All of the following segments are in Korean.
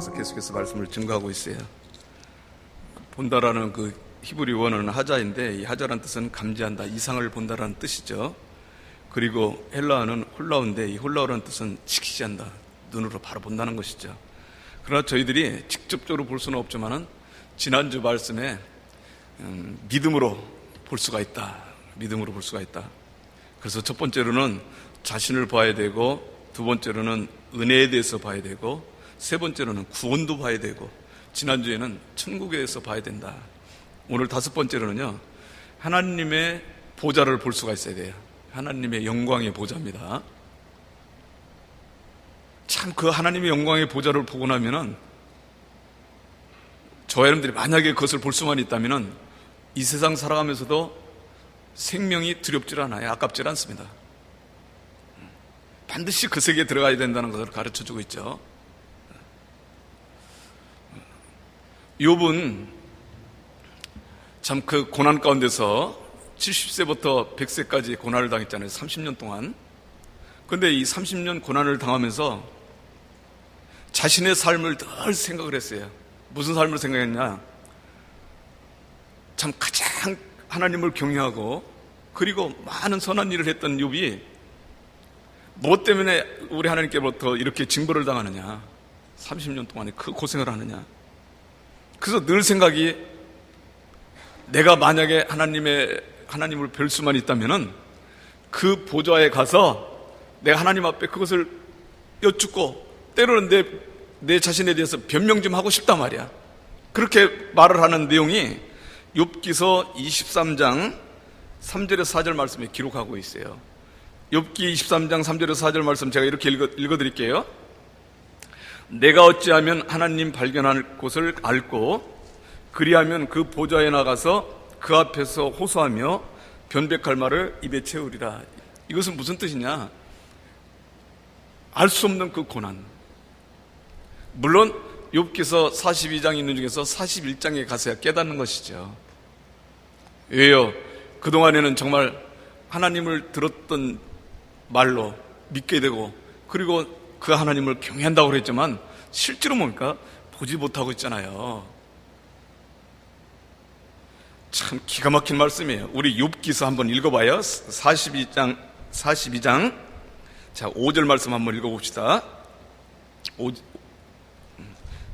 대해서 계속해서 말씀을 증거하고 있어요. 본다라는 그 히브리 원어는 하자인데, 이 하자라는 뜻은 감지한다, 이상을 본다라는 뜻이죠. 그리고 헬라어는 홀라우인데, 이 홀라우라는 뜻은 직시한다, 눈으로 바로 본다는 것이죠. 그러나 저희들이 직접적으로 볼 수는 없지만은 지난주 말씀에 믿음으로 볼 수가 있다, 믿음으로 볼 수가 있다. 그래서 첫 번째로는 자신을 봐야 되고, 두 번째로는 은혜에 대해서 봐야 되고, 세 번째로는 구원도 봐야 되고, 지난주에는 천국에 대해서 봐야 된다. 오늘 다섯 번째로는요, 하나님의 보좌를 볼 수가 있어야 돼요. 하나님의 영광의 보좌입니다. 참 그 하나님의 영광의 보좌를 보고 나면은, 저와 여러분들이 만약에 그것을 볼 수만 있다면은 이 세상 살아가면서도 생명이 두렵질 않아요. 아깝질 않습니다. 반드시 그 세계에 들어가야 된다는 것을 가르쳐주고 있죠. 욥은 참 그 고난 가운데서 70세부터 100세까지 고난을 당했잖아요. 30년 동안. 그런데 이 30년 고난을 당하면서 자신의 삶을 늘 생각을 했어요. 무슨 삶을 생각했냐? 참 가장 하나님을 경외하고 그리고 많은 선한 일을 했던 욥이 무엇 때문에 우리 하나님께로부터 이렇게 징벌을 당하느냐? 30년 동안에 그 고생을 하느냐? 그래서 늘 생각이, 내가 만약에 하나님을 뵐 수만 있다면은 그 보좌에 가서 내가 하나님 앞에 그것을 여쭙고, 때로는 내 자신에 대해서 변명 좀 하고 싶단 말이야. 그렇게 말을 하는 내용이 욥기서 23장 3절에서 4절 말씀에 기록하고 있어요. 욥기 23장 3절에서 4절 말씀 제가 이렇게 읽어드릴게요. 내가 어찌하면 하나님 발견할 곳을 앓고 그리하면 그 보좌에 나가서 그 앞에서 호소하며 변백할 말을 입에 채우리라. 이것은 무슨 뜻이냐? 알 수 없는 그 고난. 물론 욥기서 42장 있는 중에서 41장에 가서야 깨닫는 것이죠. 왜요? 그동안에는 정말 하나님을 들었던 말로 믿게 되고, 그리고 그 하나님을 경외한다고 그랬지만 실제로 뭡니까? 보지 못하고 있잖아요. 참 기가 막힌 말씀이에요. 우리 욥기서 한번 읽어봐요. 42장 자 5절 말씀 한번 읽어봅시다.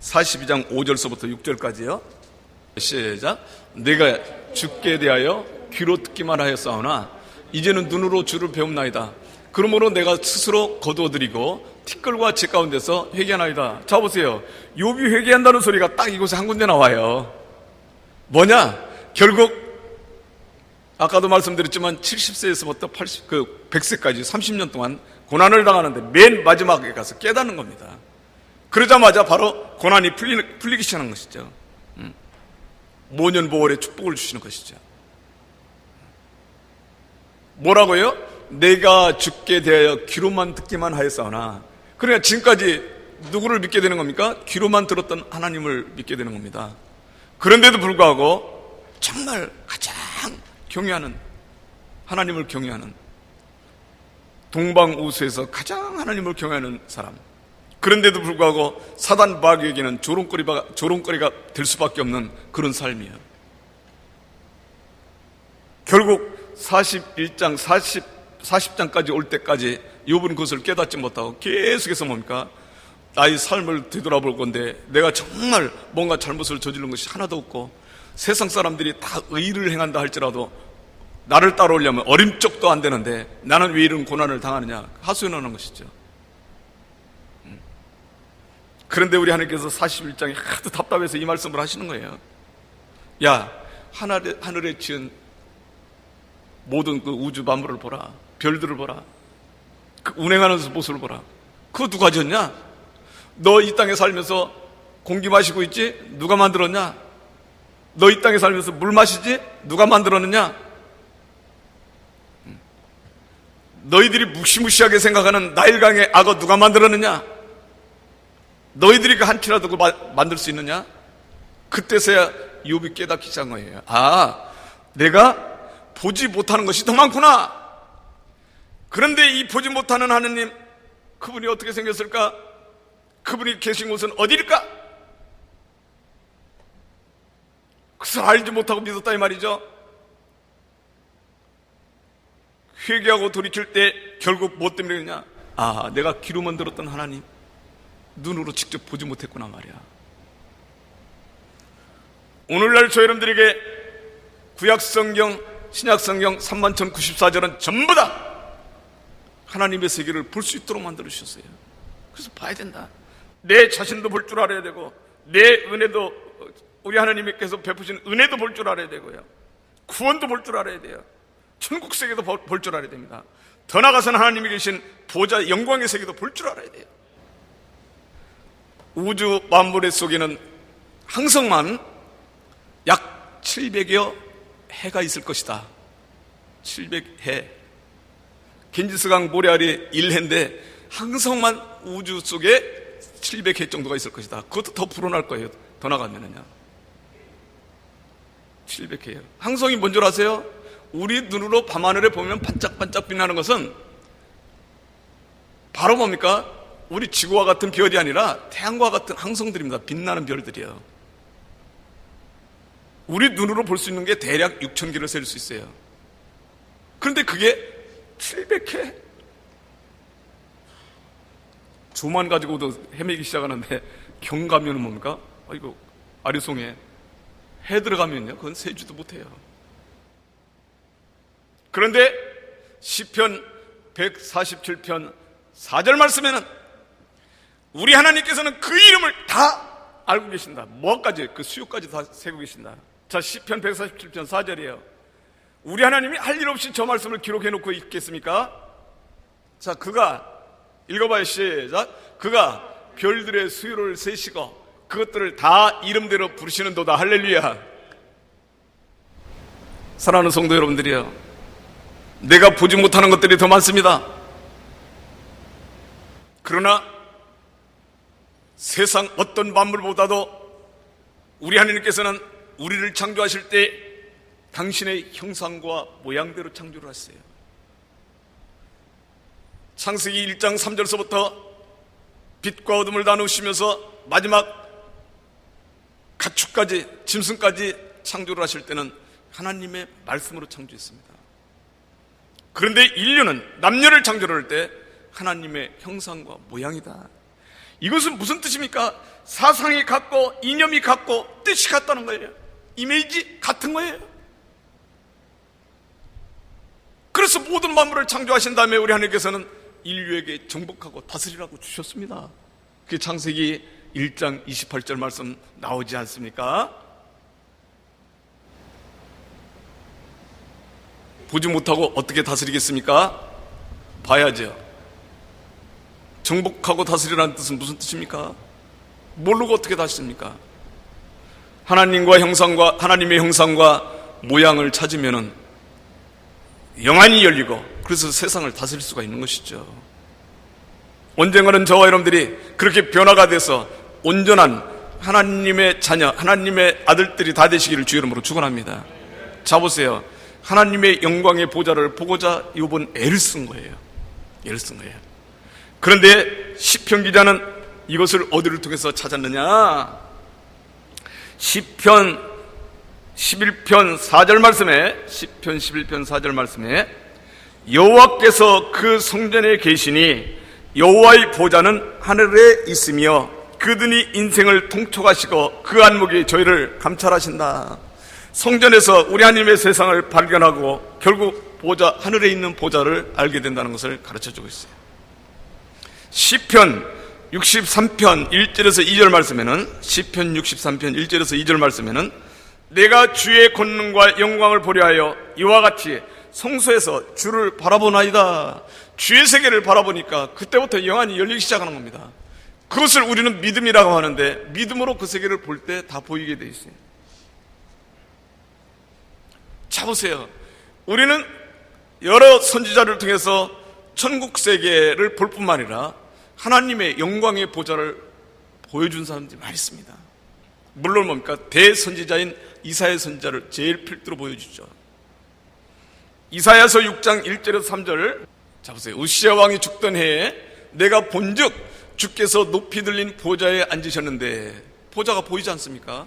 42장 5절서부터 6절까지요. 시작. 내가 주께 대하여 귀로 듣기만 하였사오나 이제는 눈으로 주를 배움나이다. 그러므로 내가 스스로 거두어드리고 티끌과 재 가운데서 회개하나이다. 자 보세요. 욥이 회개한다는 소리가 딱 이곳에 한 군데 나와요. 뭐냐? 결국 아까도 말씀드렸지만 70세에서부터 100세까지 30년 동안 고난을 당하는데 맨 마지막에 가서 깨닫는 겁니다. 그러자마자 바로 고난이 풀리기 시작하는 것이죠. 모년보월의 축복을 주시는 것이죠. 뭐라고요? 내가 주께 대하여 귀로만 듣기만 하였사오나, 그러니까 지금까지 누구를 믿게 되는 겁니까? 귀로만 들었던 하나님을 믿게 되는 겁니다. 그런데도 불구하고 정말 가장 경외하는, 하나님을 경외하는, 동방우수에서 가장 하나님을 경외하는 사람, 그런데도 불구하고 사단 마귀에게는 조롱거리가 될 수밖에 없는 그런 삶이에요. 결국 41장 40장까지 올 때까지 욥은 그것을 깨닫지 못하고 계속해서 뭡니까? 나의 삶을 되돌아볼 건데 내가 정말 뭔가 잘못을 저지른 것이 하나도 없고, 세상 사람들이 다 의를 행한다 할지라도 나를 따라오려면 어림쩍도 안 되는데 나는 왜 이런 고난을 당하느냐 하소연하는 것이죠. 그런데 우리 하나님께서 41장에 하도 답답해서 이 말씀을 하시는 거예요. 야, 하늘에 지은 모든 그 우주 만물을 보라. 별들을 보라. 그 운행하는 모습을 보라. 그거 누가 지었냐? 너 이 땅에 살면서 공기 마시고 있지? 누가 만들었냐? 너 이 땅에 살면서 물 마시지? 누가 만들었느냐? 너희들이 무시무시하게 생각하는 나일강의 악어 누가 만들었느냐? 너희들이 그 한 티라도 만들 수 있느냐? 그때서야 욥이 깨닫기 시작한 거예요. 아, 내가 보지 못하는 것이 더 많구나. 그런데 이 보지 못하는 하느님, 그분이 어떻게 생겼을까? 그분이 계신 곳은 어디일까? 그것을 알지 못하고 믿었다 이 말이죠. 회개하고 돌이킬 때 결국 뭐 때문에 그러냐? 아, 내가 귀로만 들었던 하나님 눈으로 직접 보지 못했구나 말이야. 오늘날 저 여러분들에게 구약성경, 신약성경 31,094절은 전부 다 하나님의 세계를 볼 수 있도록 만들어주셨어요. 그래서 봐야 된다. 내 자신도 볼 줄 알아야 되고, 내 은혜도, 우리 하나님께서 베푸신 은혜도 볼 줄 알아야 되고요, 구원도 볼 줄 알아야 돼요. 천국 세계도 볼 줄 알아야 됩니다. 더 나아가서는 하나님이 계신 보좌 영광의 세계도 볼 줄 알아야 돼요. 우주 만물의 속에는 항성만 약 700여 해가 있을 것이다. 700해. 겐지스강 모래 아래 1해인데 항성만 우주 속에 700해 정도가 있을 것이다. 그것도 더 불어날 거예요. 더 나가면은요. 700해요. 항성이 뭔 줄 아세요? 우리 눈으로 밤하늘에 보면 반짝반짝 빛나는 것은 바로 뭡니까? 우리 지구와 같은 별이 아니라 태양과 같은 항성들입니다. 빛나는 별들이요. 우리 눈으로 볼 수 있는 게 대략 6,000개를 셀 수 있어요. 그런데 그게 700회? 조만 가지고도 헤매기 시작하는데 경가면은 뭡니까? 이거 아리송에 해 들어가면요, 그건 세지도 못해요. 그런데 시편 147편 4절 말씀에는 우리 하나님께서는 그 이름을 다 알고 계신다. 뭐까지? 그 수요까지 다 세고 계신다. 자, 시편 147편 4절이에요. 우리 하나님이 할 일 없이 저 말씀을 기록해 놓고 있겠습니까? 자, 그가 읽어봐요. 시작. 그가 별들의 수요를 세시고 그것들을 다 이름대로 부르시는도다. 할렐루야. 사랑하는 성도 여러분들이요, 내가 보지 못하는 것들이 더 많습니다. 그러나 세상 어떤 만물보다도 우리 하나님께서는 우리를 창조하실 때 당신의 형상과 모양대로 창조를 하셨어요. 창세기 1장 3절서부터 빛과 어둠을 나누시면서 마지막 가축까지, 짐승까지 창조를 하실 때는 하나님의 말씀으로 창조했습니다. 그런데 인류는 남녀를 창조를 할 때 하나님의 형상과 모양이다. 이것은 무슨 뜻입니까? 사상이 같고 이념이 같고 뜻이 같다는 거예요. 이미지 같은 거예요. 그래서 모든 만물을 창조하신 다음에 우리 하나님께서는 인류에게 정복하고 다스리라고 주셨습니다. 그게 창세기 1장 28절 말씀 나오지 않습니까? 보지 못하고 어떻게 다스리겠습니까? 봐야죠. 정복하고 다스리라는 뜻은 무슨 뜻입니까? 모르고 어떻게 다스립니까? 하나님의 형상과 모양을 찾으면은 영안이 열리고 그래서 세상을 다스릴 수가 있는 것이죠. 언젠가는 저와 여러분들이 그렇게 변화가 돼서 온전한 하나님의 자녀, 하나님의 아들들이 다 되시기를 주 이름으로 축원합니다. 자, 보세요. 하나님의 영광의 보좌를 보고자 이번 애를 쓴 거예요. 애를 쓴 거예요. 그런데 시편 기자는 이것을 어디를 통해서 찾았느냐? 시편 11편 4절 말씀에, 시편 11편 4절 말씀에 여호와께서 그 성전에 계시니 여호와의 보좌는 하늘에 있으며 그분이 인생을 통촉하시고 그 안목이 저희를 감찰하신다. 성전에서 우리 하나님의 세상을 발견하고 결국 보좌, 하늘에 있는 보좌를 알게 된다는 것을 가르쳐주고 있어요. 시편 63편 1절에서 2절 말씀에는, 시편 63편 1절에서 2절 말씀에는 내가 주의 권능과 영광을 보려 하여 이와 같이 성소에서 주를 바라보나이다. 주의 세계를 바라보니까 그때부터 영안이 열리기 시작하는 겁니다. 그것을 우리는 믿음이라고 하는데 믿음으로 그 세계를 볼 때 다 보이게 돼 있어요. 자, 보세요. 우리는 여러 선지자를 통해서 천국 세계를 볼 뿐만 아니라 하나님의 영광의 보좌를 보여준 사람들이 많이 있습니다. 물론 뭡니까? 대선지자인 이사야 선지자를 제일 필두로 보여주죠. 이사야서 6장 1절에서 3절. 자, 보세요. 우시야 왕이 죽던 해에 내가 본즉 주께서 높이 들린 보좌에 앉으셨는데, 보좌가 보이지 않습니까?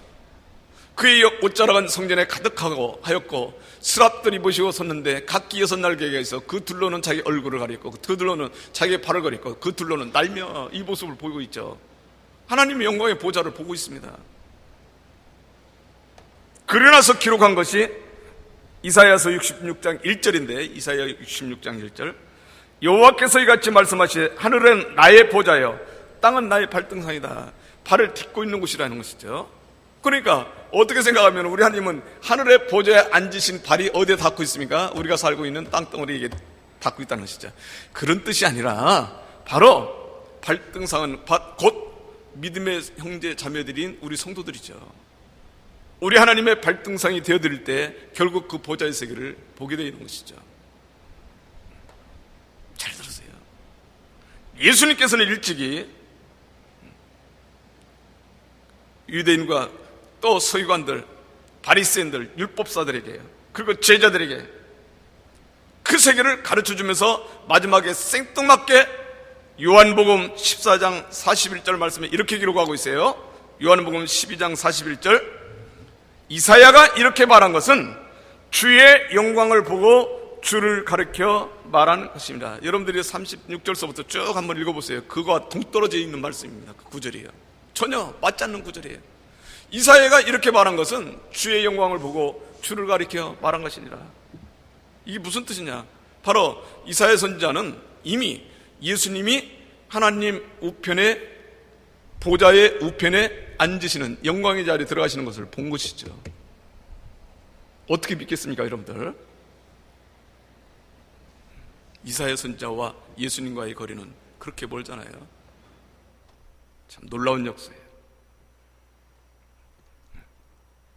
그의 옷자락은 성전에 가득하고 하였고 스랍들이 입으시고 섰는데 각기 6날개가 있어 그 둘로는 자기 얼굴을 가렸고 그 둘로는 자기의 발을 가렸고 그 둘로는 날며 이 모습을 보고 있죠. 하나님의 영광의 보좌를 보고 있습니다. 그러나서 기록한 것이 이사야서 66장 1절인데 이사야 66장 1절 여호와께서 이같이 말씀하시되 하늘은 나의 보좌여 땅은 나의 발등상이다. 발을 딛고 있는 곳이라는 것이죠. 그러니까 어떻게 생각하면 우리 하나님은 하늘의 보좌에 앉으신 발이 어디에 닿고 있습니까? 우리가 살고 있는 땅덩어리에 닿고 있다는 것이죠. 그런 뜻이 아니라 바로 발등상은 곧 믿음의 형제 자매들인 우리 성도들이죠. 우리 하나님의 발등상이 되어드릴 때 결국 그 보좌의 세계를 보게 되는 것이죠. 잘 들으세요. 예수님께서는 일찍이 유대인과 또 서기관들, 바리새인들, 율법사들에게 그리고 제자들에게 그 세계를 가르쳐주면서 마지막에 생뚱맞게 요한복음 14장 41절 말씀에 이렇게 기록하고 있어요. 요한복음 12장 41절 이사야가 이렇게 말한 것은 주의 영광을 보고 주를 가르쳐 말한 것입니다. 여러분들이 36절서부터 쭉 한번 읽어보세요. 그거와 동떨어져 있는 말씀입니다. 그 구절이에요. 전혀 맞지 않는 구절이에요. 이사야가 이렇게 말한 것은 주의 영광을 보고 주를 가리켜 말한 것이니라. 이게 무슨 뜻이냐? 바로 이사야 선지자는 이미 예수님이 하나님 우편에 보좌의 우편에 앉으시는 영광의 자리에 들어가시는 것을 본 것이죠. 어떻게 믿겠습니까, 여러분들? 이사야 선지자와 예수님과의 거리는 그렇게 멀잖아요. 참 놀라운 역사예요.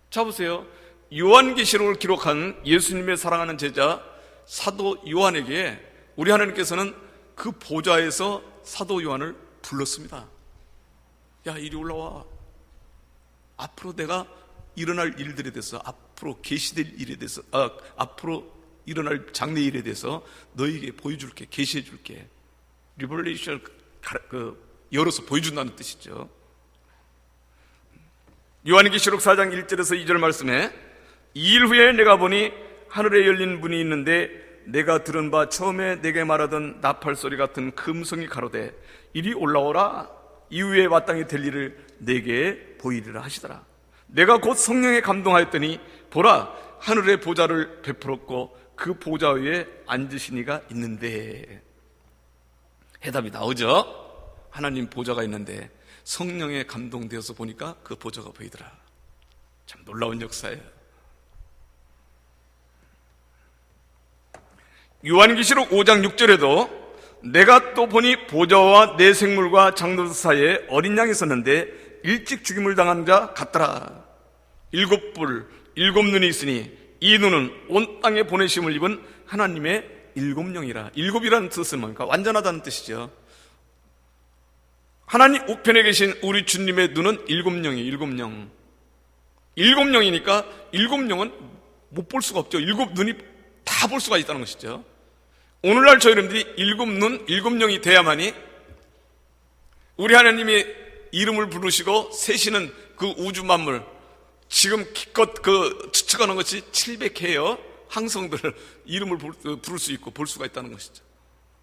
자 보세요. 요한계시록을 기록한 예수님의 사랑하는 제자 사도 요한에게 우리 하나님께서는 그 보좌에서 사도 요한을 불렀습니다. 야, 이리 올라와. 앞으로 내가 일어날 일들에 대해서, 앞으로 계시될 일에 대해서, 앞으로 일어날 장래 일에 대해서 너에게 보여줄게, 계시해줄게. 리벌레이션을 열어서 보여준다는 뜻이죠. 요한계시록 4장 1절에서 2절 말씀에 2일 후에 내가 보니 하늘에 열린 문이 있는데 내가 들은 바 처음에 내게 말하던 나팔 소리 같은 금성이 가로되 이리 올라오라. 이후에 마땅히 될 일을 내게 보이리라 하시더라. 내가 곧 성령에 감동하였더니 보라 하늘의 보좌를 베풀었고 그 보좌 위에 앉으신 이가 있는데. 해답이 나오죠. 하나님 보좌가 있는데 성령에 감동되어서 보니까 그 보좌가 보이더라. 참 놀라운 역사예요. 요한계시록 5장 6절에도 내가 또 보니 보좌와 내 생물과 장로들 사이에 어린 양이 있었는데 일찍 죽임을 당한 자 같더라. 7뿔 7눈이 있으니 이 눈은 온 땅에 보내심을 입은 하나님의 7영이라. 7이라는 뜻은 뭡니까? 완전하다는 뜻이죠. 하나님 우편에 계신 우리 주님의 눈은 7영이에요. 7영. 7영이니까 7영은 못 볼 수가 없죠. 7눈이 다 볼 수가 있다는 것이죠. 오늘날 저희 여러분들이 7눈, 7영이 돼야만이 우리 하나님이 이름을 부르시고 세시는 그 우주 만물, 지금 기껏 추측하는 것이 700회여 항성들을 이름을 부를 수 있고 볼 수가 있다는 것이죠.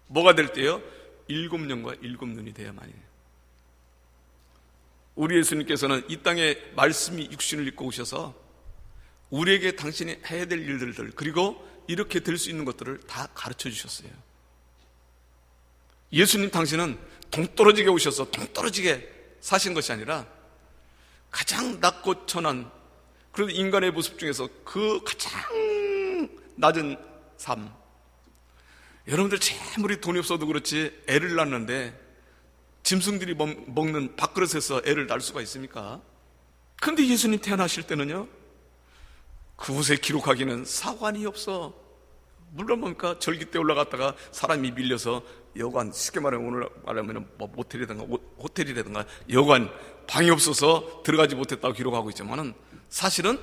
뭐가 될 때요? 7영과 7눈이 돼야만이. 우리 예수님께서는 이 땅에 말씀이 육신을 입고 오셔서 우리에게 당신이 해야 될 일들을, 그리고 이렇게 될 수 있는 것들을 다 가르쳐 주셨어요. 예수님 당신은 동떨어지게 오셔서 동떨어지게 사신 것이 아니라 가장 낮고 천한, 그래도 인간의 모습 중에서 그 가장 낮은 삶. 여러분들 아무리 돈이 없어도 그렇지 애를 낳는데 짐승들이 먹는 밥그릇에서 애를 낳을 수가 있습니까? 그런데 예수님 태어나실 때는요, 그곳에 기록하기는 사관이 없어. 물론 뭡니까? 절기 때 올라갔다가 사람이 밀려서 여관, 쉽게 말하면 오늘 말하면 뭐 모텔이라든가 호텔이라든가 여관 방이 없어서 들어가지 못했다고 기록하고 있지만은 사실은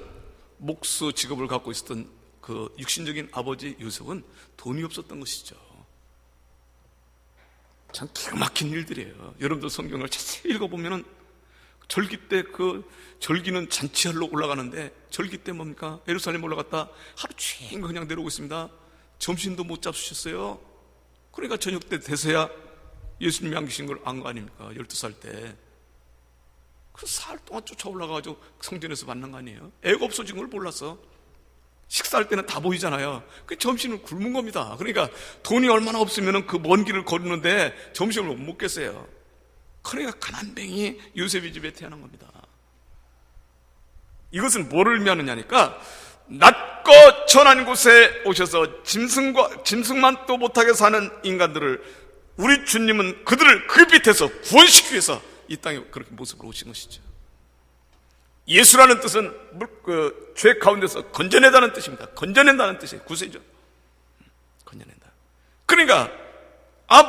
목수 직업을 갖고 있었던 그 육신적인 아버지 요셉은 돈이 없었던 것이죠. 참 기가 막힌 일들이에요. 여러분들 성경을 자세히 읽어보면은 절기 때 절기는 잔치하러 올라가는데 절기 때 뭡니까? 예루살렘 올라갔다 하루 종일 그냥 내려오고 있습니다. 점심도 못 잡수셨어요. 그러니까 저녁 때 돼서야 예수님이 안 계신 걸 안 거 아닙니까? 12살 때. 그 사흘 동안 쫓아 올라가가지고 성전에서 만난 거 아니에요? 애가 없어진 걸 몰랐어. 식사할 때는 다 보이잖아요. 그 점심을 굶은 겁니다. 그러니까 돈이 얼마나 없으면 그 먼 길을 걸었는데 점심을 못 먹겠어요. 그러니까 가난뱅이 요셉의 집에 태어난 겁니다. 이것은 뭐를 의미하느냐니까, 낮고 전한 곳에 오셔서 짐승만 또 못하게 사는 인간들을, 우리 주님은 그들을 그 밑에서 구원시키기 위해서 이 땅에 그렇게 모습으로 오신 것이죠. 예수라는 뜻은 죄 가운데서 건져낸다는 뜻입니다. 건져낸다는 뜻이에요. 구세죠. 건져낸다. 그러니까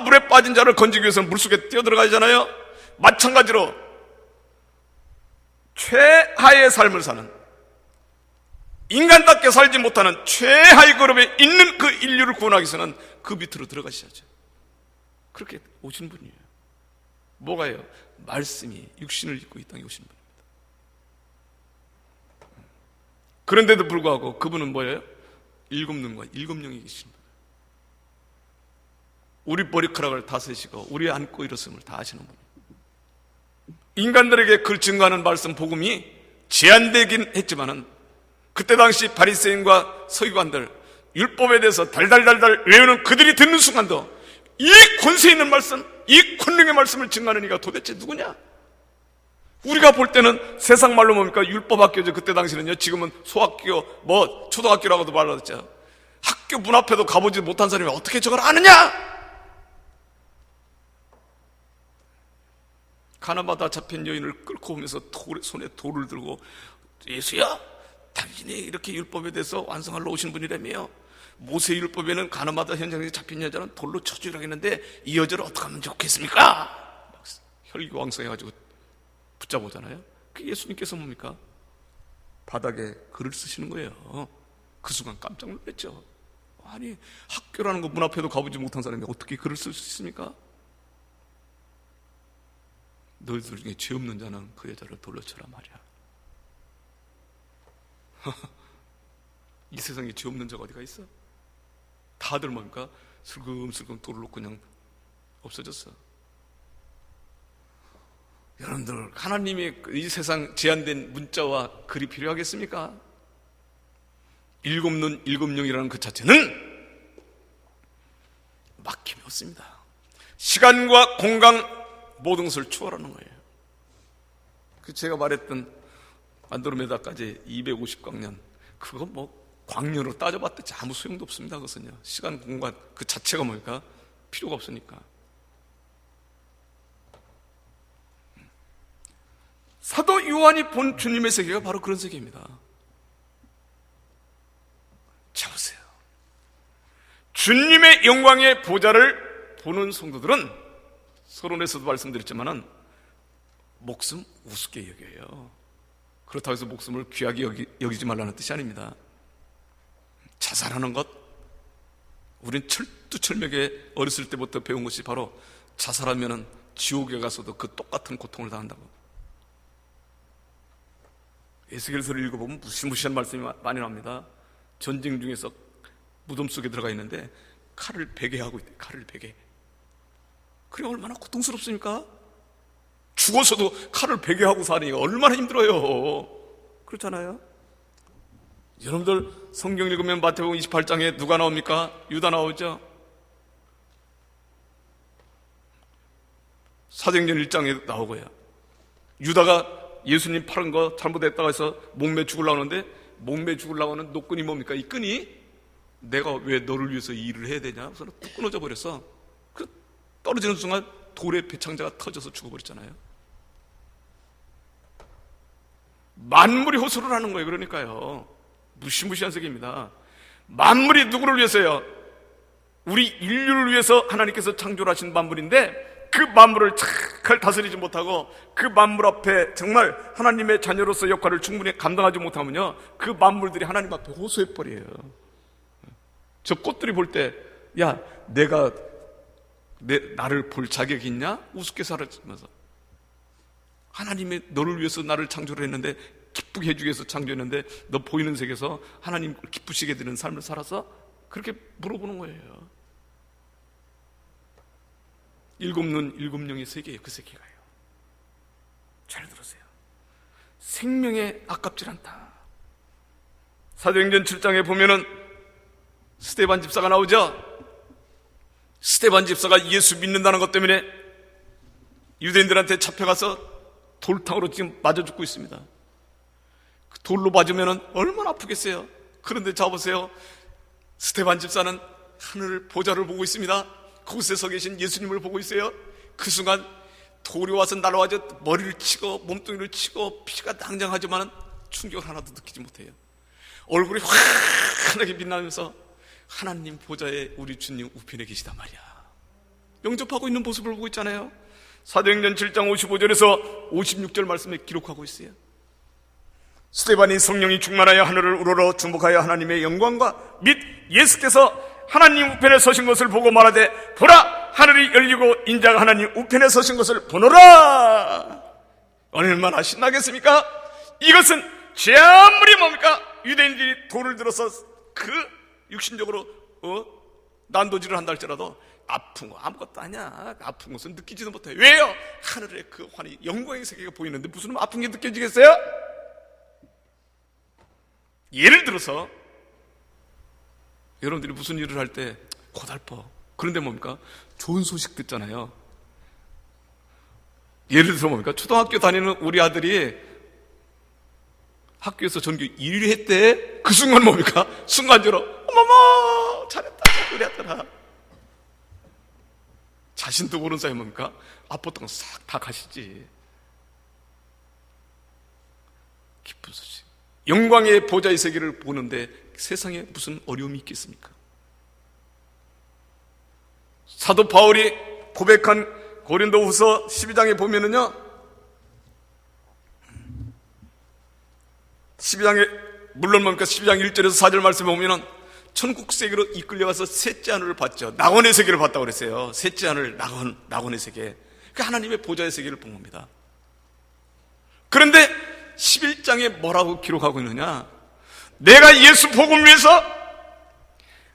물에 빠진 자를 건지기 위해서는 물속에 뛰어들어가잖아요. 마찬가지로 최하의 삶을 사는, 인간답게 살지 못하는 최하의 그룹에 있는 그 인류를 구원하기 위해서는 그 밑으로 들어가셔야죠. 그렇게 오신 분이에요. 뭐가요? 말씀이 육신을 입고 이 땅에 오신 분입니다. 그런데도 불구하고 그분은 뭐예요? 일곱 눈과 일곱 영이 계신 분. 우리 머리카락을 다스리시고 우리 안고 일었음을 다 아시는 분. 인간들에게 그 증거하는 말씀 복음이 제한되긴 했지만은, 그때 당시 바리새인과 서기관들, 율법에 대해서 달달달달 외우는 그들이 듣는 순간도 이 권세 있는 말씀, 이 권능의 말씀을 증거하는 이가 도대체 누구냐? 우리가 볼 때는 세상 말로 뭡니까? 율법학교죠. 그때 당시는요. 지금은 소학교, 초등학교라고도 말하죠. 학교 문 앞에도 가보지 못한 사람이 어떻게 저걸 아느냐? 가나마다 잡힌 여인을 끌고 오면서 손에 돌을 들고, 예수야, 당신이 이렇게 율법에 대해서 완성하러 오신 분이라며, 모세 율법에는 가나마다 현장에서 잡힌 여자는 돌로 쳐주라고 했는데 이 여자를 어떻게 하면 좋겠습니까? 막 혈기왕성해가지고 붙잡아오잖아요. 그 예수님께서 뭡니까? 바닥에 글을 쓰시는 거예요. 그 순간 깜짝 놀랐죠. 아니, 학교라는 거 문 앞에도 가보지 못한 사람이 어떻게 글을 쓸 수 있습니까? 너희들 중에 죄 없는 자는 그 여자를 돌로 쳐라 말이야. 이 세상에 죄 없는 자가 어디가 있어? 다들 뭡니까? 슬금슬금 돌을 놓고 그냥 없어졌어. 여러분들, 하나님이 이 세상 제한된 문자와 글이 필요하겠습니까? 일곱 눈, 일곱 영이라는 그 자체는 막힘이 없습니다. 시간과 공간 모든 것을 초월하는 거예요. 제가 말했던 안드로메다까지 250광년, 그거 광년으로 따져봤더니 아무 소용도 없습니다. 그것은요. 시간, 공간 그 자체가 뭡니까? 필요가 없으니까. 사도 요한이 본 주님의 세계가 바로 그런 세계입니다. 자 보세요. 주님의 영광의 보좌를 보는 성도들은, 서론에서도 말씀드렸지만은, 목숨 우습게 여겨요. 그렇다고 해서 목숨을 귀하게 여기지 말라는 뜻이 아닙니다. 자살하는 것, 우린 철두철미하게 어렸을 때부터 배운 것이 바로 자살하면은 지옥에 가서도 그 똑같은 고통을 당한다고. 에스겔서를 읽어보면 무시무시한 말씀이 많이 나옵니다. 전쟁 중에서 무덤 속에 들어가 있는데 칼을 베게 하고 있대. 칼을 베게. 그래 얼마나 고통스럽습니까? 죽어서도 칼을 베게 하고 사니까 얼마나 힘들어요. 그렇잖아요. 여러분들 성경 읽으면 마태복음 28장에 누가 나옵니까? 유다 나오죠. 사도행전 1장에 나오고요. 유다가 예수님 팔은 거 잘못했다고 해서 목매 죽으려고 하는데, 목매 죽으려고 하는 노끈이 뭡니까? 이 끈이 내가 왜 너를 위해서 이 일을 해야 되냐? 그래서 뚝 끊어져 버렸어. 그 떨어지는 순간 돌의 배창자가 터져서 죽어버렸잖아요. 만물이 호소를 하는 거예요. 그러니까요. 무시무시한 세계입니다. 만물이 누구를 위해서요? 우리 인류를 위해서 하나님께서 창조를 하신 만물인데, 그 만물을 잘 다스리지 못하고 그 만물 앞에 정말 하나님의 자녀로서 역할을 충분히 감당하지 못하면요, 그 만물들이 하나님 앞에 호소해버려요. 저 꽃들이 볼 때, 야, 나를 볼 자격이 있냐? 우습게 살아지면서. 하나님이 너를 위해서 나를 창조를 했는데, 기쁘게 해주기 위해서 창조했는데, 너 보이는 세계에서 하나님 기쁘시게 되는 삶을 살아서? 그렇게 물어보는 거예요. 일곱 눈 일곱 영의 세계예요. 그 세계가요. 잘 들으세요. 생명에 아깝질 않다. 사도행전 7장에 보면은 스데반 집사가 나오죠. 스데반 집사가 예수 믿는다는 것 때문에 유대인들한테 잡혀가서 돌탕으로 지금 맞아 죽고 있습니다. 그 돌로 맞으면 얼마나 아프겠어요. 그런데 잡으세요. 스데반 집사는 하늘 보좌를 보고 있습니다. 그곳에 서 계신 예수님을 보고 있어요. 그 순간 돌이 와서 날아와서 머리를 치고 몸뚱이를 치고 피가 낭장하지만 충격을 하나도 느끼지 못해요. 얼굴이 환하게 빛나면서 하나님 보좌에 우리 주님 우편에 계시단 말이야. 영접하고 있는 모습을 보고 있잖아요. 사도행전 7장 55절에서 56절 말씀에 기록하고 있어요. 스데반이 성령이 충만하여 하늘을 우러러 주목하여 하나님의 영광과 및 예수께서 하나님 우편에 서신 것을 보고 말하되, 보라, 하늘이 열리고 인자가 하나님 우편에 서신 것을 보노라. 얼마나 신나겠습니까? 이것은 제아무리 뭡니까? 유대인들이 돌을 들어서 그 육신적으로 난도질을 한다 할지라도 아픈 거 아무것도 아니야. 아픈 것은 느끼지도 못해. 왜요? 하늘의 그 환희, 영광의 세계가 보이는데 무슨 아픈 게 느껴지겠어요? 예를 들어서 여러분들이 무슨 일을 할 때 고달퍼. 그런데 뭡니까? 좋은 소식 듣잖아요. 예를 들어서 뭡니까? 초등학교 다니는 우리 아들이 학교에서 전교 1위 했대. 그 순간 뭡니까? 순간적으로 어머머 잘했다 우리 아들아. 자신도 모르는 사이 뭡니까? 아팠던 거 싹 다 가시지. 기쁜 소식. 영광의 보좌의 세계를 보는데 세상에 무슨 어려움이 있겠습니까? 사도 바울이 고백한 고린도후서 12장에 보면은요, 12장에 물론 뭡니까? 12장 1절에서 4절 말씀에 보면은 천국 세계로 이끌려가서 셋째 하늘을 봤죠. 낙원의 세계를 봤다고 그랬어요. 셋째 하늘, 낙원의 세계. 그 하나님의 보좌의 세계를 본 겁니다. 그런데 11장에 뭐라고 기록하고 있느냐? 내가 예수 복음 위해서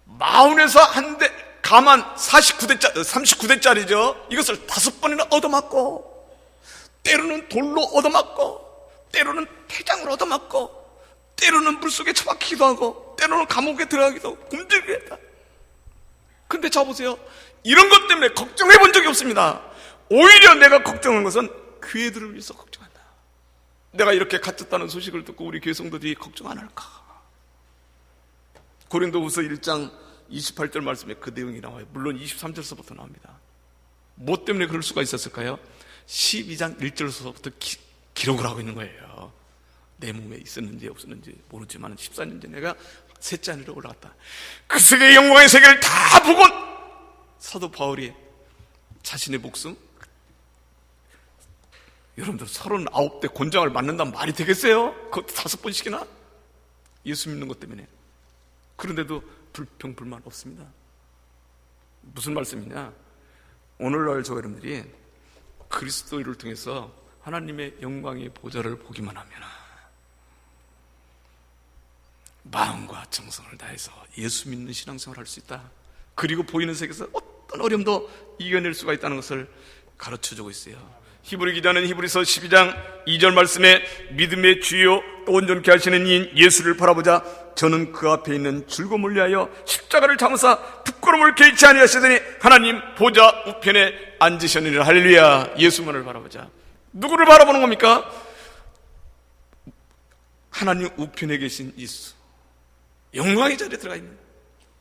마흔에서 한 대, 가만 39대짜리죠. 이것을 5번이나 얻어맞고, 때로는 돌로 얻어맞고, 때로는 폐장으로 얻어맞고, 때로는 물속에 처박히기도 하고, 때로는 감옥에 들어가기도 하고, 굶주리게 했다. 근데 자보세요. 이런 것 때문에 걱정해 본 적이 없습니다. 오히려 내가 걱정한 것은 교회들을 위해서 걱정한다. 내가 이렇게 갇혔다는 소식을 듣고 우리 교회 성도들이 걱정 안 할까? 고린도후서 1장 28절 말씀에 그 내용이 나와요. 물론 23절서부터 나옵니다. 뭐 때문에 그럴 수가 있었을까요? 12장 1절서부터 기록을 하고 있는 거예요. 내 몸에 있었는지 없었는지 모르지만 14년 전에 내가 셋째 하늘에 올라갔다. 그 세계의 영광의 세계를 다 보고 사도 바울이 자신의 목숨, 여러분들 39대 곤장을 맞는다면 말이 되겠어요? 그것도 5번씩이나? 예수 믿는 것 때문에. 그런데도 불평 불만 없습니다. 무슨 말씀이냐? 오늘날 저 여러분들이 그리스도를 통해서 하나님의 영광의 보좌를 보기만 하면 마음과 정성을 다해서 예수 믿는 신앙생활을 할 수 있다. 그리고 보이는 세계에서 어떤 어려움도 이겨낼 수가 있다는 것을 가르쳐주고 있어요. 히브리 기자는 히브리서 12장 2절 말씀에 믿음의 주요 또 온전케 하시는 이인 예수를 바라보자. 저는 그 앞에 있는 즐거움을 위하여 십자가를 참으사 부끄러움을 개의치 아니하시더니 하나님 보좌 우편에 앉으셨느니라. 할렐루야. 예수만을 바라보자. 누구를 바라보는 겁니까? 하나님 우편에 계신 예수, 영광의 자리에 들어가 있는,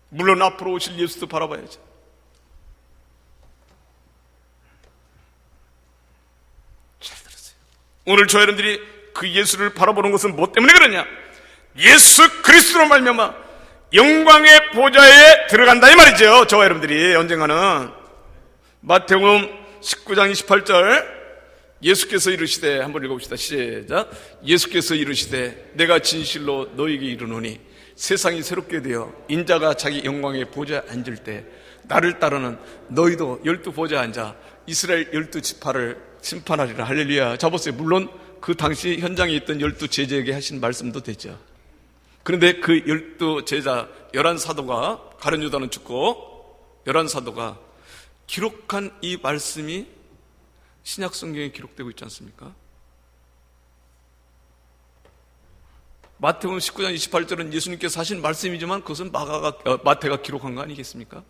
물론 앞으로 오실 예수도 바라봐야죠. 잘 들으세요. 오늘 저 여러분들이 그 예수를 바라보는 것은 뭐 때문에 그러냐? 예수 그리스도로 말미암아 영광의 보좌에 들어간다 이 말이죠. 저와 여러분들이 언젠가는. 마태복음 19장 28절 예수께서 이르시되, 한번 읽어봅시다. 시작. 예수께서 이르시되 내가 진실로 너에게 이르노니 세상이 새롭게 되어 인자가 자기 영광의 보좌에 앉을 때 나를 따르는 너희도 12 보좌에 앉아 이스라엘 12지파를 심판하리라. 할렐루야. 자 보세요. 물론 그 당시 현장에 있던 12 제자에게 하신 말씀도 되죠. 그런데 그 12 제자 11사도가, 가룟 유다는 죽고 11사도가 기록한 이 말씀이 신약 성경에 기록되고 있지 않습니까? 마태복음 19장 28절은 예수님께서 하신 말씀이지만 그것은 마태가 기록한 거 아니겠습니까?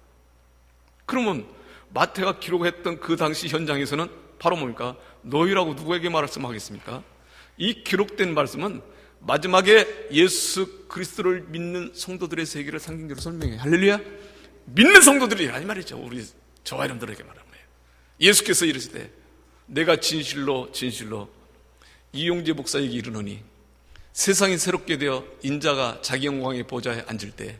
그러면 마태가 기록했던 그 당시 현장에서는 바로 뭡니까? 너희라고 누구에게 말씀하겠습니까? 이 기록된 말씀은 마지막에 예수 그리스도를 믿는 성도들의 세계를 상징적으로 설명해요. 할렐루야. 믿는 성도들이라 이 말이죠. 우리 저와 여러분들에게 말하는 거예요. 예수께서 이르시되 내가 진실로 이용재 목사에게 이르노니 세상이 새롭게 되어 인자가 자기 영광의 보좌에 앉을 때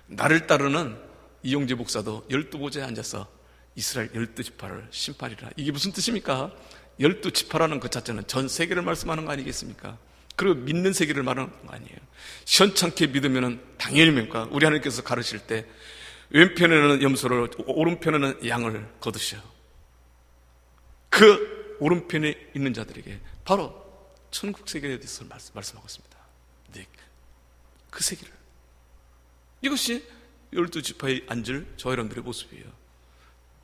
나를 따르는 이용재 목사도 12보좌에 앉아서 이스라엘 12지파를 심판이라. 이게 무슨 뜻입니까? 12지파라는 그 자체는 전 세계를 말씀하는 거 아니겠습니까? 그리고 믿는 세계를 말하는 거 아니에요. 시원찮게 믿으면 당연히 뭡니까? 우리 하나님께서 가르칠 때 왼편에는 염소를, 오른편에는 양을 거두셔. 그 오른편에 있는 자들에게 바로 천국 세계에 대해서 말씀하고 있습니다. 네, 그 세계를. 이것이 12지파에 앉을 저 여러분들의 모습이에요.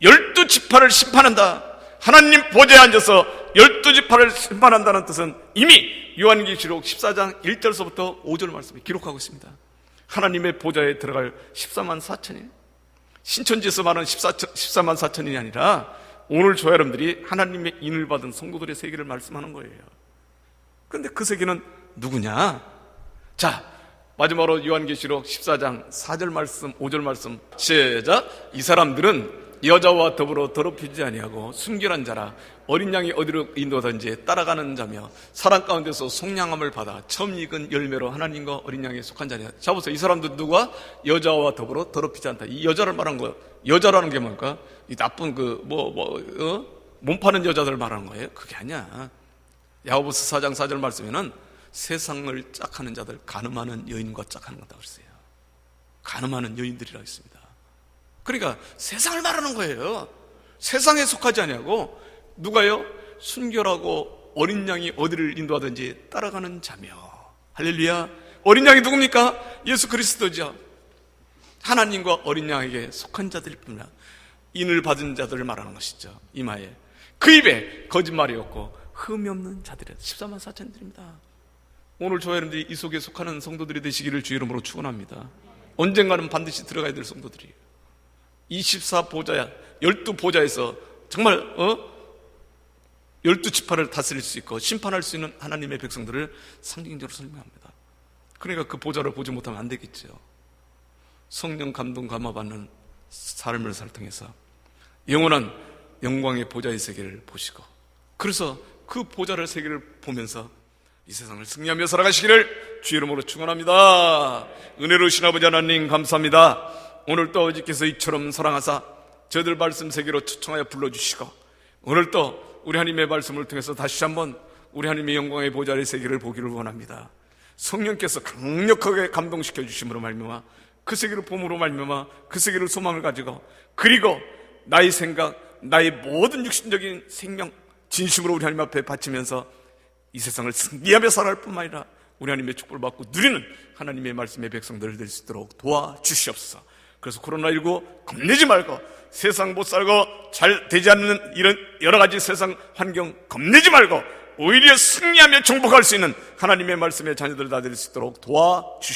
12지파를 심판한다. 하나님 보좌에 앉아서 12지파를 심판한다는 뜻은 이미 요한계시록 14장 1절서부터 5절 말씀에 기록하고 있습니다. 하나님의 보좌에 들어갈 14만 4천이 신천지에서 말하는 14만 4천이 아니라 오늘 저 여러분들이 하나님의 인을 받은 성도들의 세계를 말씀하는 거예요. 그런데 그 세계는 누구냐? 자, 마지막으로 요한계시록 14장 4절 말씀, 5절 말씀 시작. 이 사람들은 여자와 더불어 더럽히지 아니하고 순결한 자라 어린 양이 어디로 인도하든지 따라가는 자며 사람 가운데서 속량함을 받아 처음 익은 열매로 하나님과 어린 양에 속한 자냐. 자 보세요. 이 사람들 누가? 여자와 더불어 더럽히지 않다. 이 여자를 말한 거예요. 여자라는 게 뭘까? 이 나쁜 몸 파는 여자들 말하는 거예요. 그게 아니야. 야고보서 4장 4절 말씀에는 세상을 짝하는 자들, 간음하는 여인과 짝하는 거다 그랬어요. 간음하는 여인들이라고 했습니다. 그러니까 세상을 말하는 거예요. 세상에 속하지 아니하고 누가요? 순결하고 어린 양이 어디를 인도하든지 따라가는 자며. 할렐루야. 어린 양이 누굽니까? 예수 그리스도죠. 하나님과 어린 양에게 속한 자들일 뿐이라 인을 받은 자들을 말하는 것이죠. 이마에 그 입에 거짓말이 없고 흠이 없는 자들이라. 14만 4천들입니다. 오늘 저 여러분들이 이 속에 속하는 성도들이 되시기를 주 이름으로 축원합니다. 언젠가는 반드시 들어가야 될 성도들이에요. 24보좌야 12보좌에서 정말 12지파를 다스릴 수 있고 심판할 수 있는 하나님의 백성들을 상징적으로 설명합니다. 그러니까 그 보좌를 보지 못하면 안 되겠죠. 성령 감동 감화받는 삶을 통해서 영원한 영광의 보좌의 세계를 보시고, 그래서 그 보좌의 세계를 보면서 이 세상을 승리하며 살아가시기를 주 이름으로 축원합니다. 은혜로우신 아버지 하나님 감사합니다. 오늘 또 어저께서 이처럼 사랑하사 저희들 말씀 세계로 초청하여 불러주시고, 오늘 또 우리 하나님의 말씀을 통해서 다시 한번 우리 하나님의 영광의 보좌의 세계를 보기를 원합니다. 성령께서 강력하게 감동시켜 주심으로 말미암아 그 세계를 봄으로 말미암아 그 세계를 소망을 가지고, 그리고 나의 생각, 나의 모든 육신적인 생명 진심으로 우리 하나님 앞에 바치면서 이 세상을 승리하며 살아갈 뿐만 아니라 우리 하나님의 축복을 받고 누리는 하나님의 말씀의 백성들을 될 수 있도록 도와주시옵소서. 그래서 코로나19 겁내지 말고, 세상 못 살고 잘 되지 않는 이런 여러 가지 세상 환경 겁내지 말고 오히려 승리하며 정복할 수 있는 하나님의 말씀의 자녀들 다 될 수 있도록 도와주시옵소서.